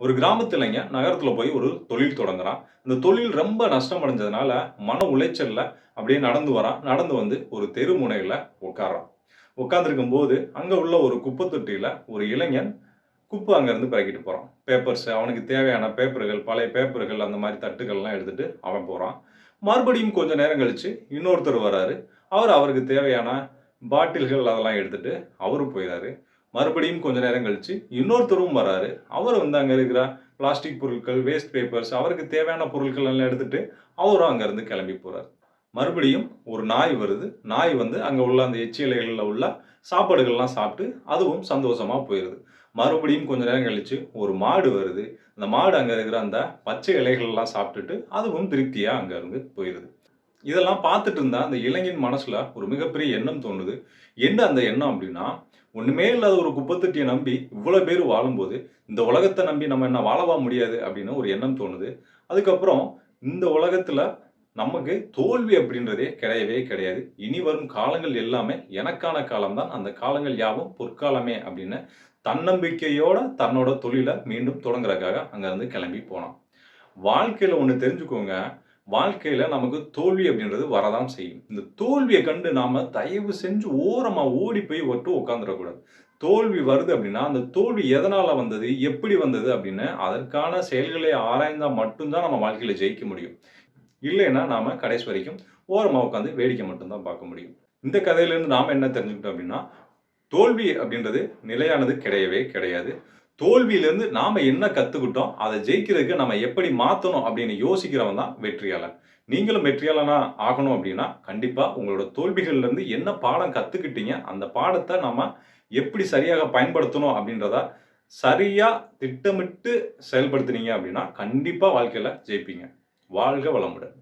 ஒரு கிராமத்து இளைஞன் நகரத்துல போய் ஒரு தொழில் தொடங்குறான். அந்த தொழில் ரொம்ப நஷ்டம் அடைஞ்சதுனால, மன உளைச்சல்ல அப்படியே நடந்து வரான். நடந்து வந்து ஒரு தெரு முனையில உட்கார்றான். உட்கார்ந்திருக்கும்போது, அங்க உள்ள ஒரு குப்பை தொட்டியில ஒரு இளைஞன் குப்பை அங்கருந்து பெருக்கிட்டு போறான். பேப்பர்ஸ் அவனுக்கு தேவையான பேப்பர்கள், பழைய பேப்பர்கள் அந்த மாரி தட்டுகள்லாம் எடுத்துட்டு அவன் போறான். மறுபடியும் கொஞ்ச நேரம் கழிச்சு இன்னொருத்தர் வராரு. அவருக்கு தேவையான பாட்டில்கள் அதெல்லாம் எடுத்துட்டு அவரும் போயிறாரு. மறுபடியும் கொஞ்ச நேரம் கழிச்சு இன்னொருத்தரும் வராரு. அவர் வந்து அங்க இருக்கிற பிளாஸ்டிக் பொருட்கள், வேஸ்ட் பேப்பர்ஸ் அவருக்கு தேவையான பொருட்கள் எல்லாம் எடுத்துட்டு அவரும் அங்கருந்து கிளம்பி போறாரு. மறுபடியும் ஒரு நாய் வருது. நாய் வந்து அங்க உள்ள அந்த எச்சி இலைகள்ல உள்ள சாப்பாடுகள்லாம் சாப்பிட்டு அதுவும் சந்தோஷமா போயிருது. மறுபடியும் கொஞ்ச நேரம் கழிச்சு ஒரு மாடு வருது. அந்த மாடு அங்க இருக்கிற அந்த பச்சை இலைகள்லாம் சாப்பிட்டுட்டு அதுவும் திருப்தியா அங்க இருந்து போயிருது. இதெல்லாம் பார்த்துட்டு இருந்தா அந்த இளைஞன் மனசுல ஒரு மிகப்பெரிய எண்ணம் தோணுது. என்ன அந்த எண்ணம் அப்படின்னா, ஒண்ணுமே இல்லாத ஒரு குப்பை தொட்டிய நம்பி இவ்வளோ பேர் வாழும்போது, இந்த உலகத்த நம்பி நம்ம என்ன வாழவா முடியாது அப்படின்னு ஒரு எண்ணம் தோணுது. அதுக்கப்புறம் இந்த உலகத்துல நமக்கு தோல்வி அப்படின்றதே கிடையவே கிடையாது. இனி வரும் காலங்கள் எல்லாமே எனக்கான காலம் தான். அந்த காலங்கள் யாவும் பொற்காலமே அப்படின்னு தன்னம்பிக்கையோட தன்னோட தொழில மீண்டும் தொடங்குறதுக்காக அங்கருந்து கிளம்பி போனான். வாழ்க்கையில ஒண்ணு தெரிஞ்சுக்கோங்க. வாழ்க்கையில நமக்கு தோல்வி அப்படின்றது வரதான் செய்யும். இந்த தோல்விய கண்டு நாம தயவு செஞ்சு ஓரமா ஓடி போய் உட்கார்ந்துறக்கூடாது. தோல்வி வருது அப்படின்னா, அந்த தோல்வி எதனால வந்தது? எப்படி வந்தது? அப்படின்னு அதற்கான செயல்களை ஆராய்ந்தா மட்டும் தான் நம்ம வாழ்க்கையில ஜெயிக்க முடியும். இல்லைன்னா நாம கடைசி வரைக்கும் ஓரமா உட்கார்ந்து வேடிக்கை மட்டும் தான் பார்க்க முடியும். இந்த கதையிலிருந்து நாம என்ன தெரிஞ்சுக்கிட்டோம் அப்படின்னா, தோல்வி அப்படின்றது நிலையானது கிடையவே கிடையாது. தோல்வியிலிருந்து நாம என்ன கத்துக்கிட்டோம், அத ஜெயிக்கிறதுக்கு நம்ம எப்படி மாத்தணும் அப்படின்னு யோசிக்கிறவன் தான் வெற்றியாளன். நீங்களும் வெற்றியாளனா ஆகணும் அப்படின்னா, கண்டிப்பா உங்களோட தோல்விகள்ல இருந்து என்ன பாடம் கத்துக்கிட்டீங்க, அந்த பாடத்த நம்ம எப்படி சரியாக பயன்படுத்தணும் அப்படின்றத சரியா திட்டமிட்டு செயல்படுத்துனீங்க அப்படின்னா, கண்டிப்பா வாழ்க்கையில ஜெயிப்பீங்க. வாழ்க வளமுடன்.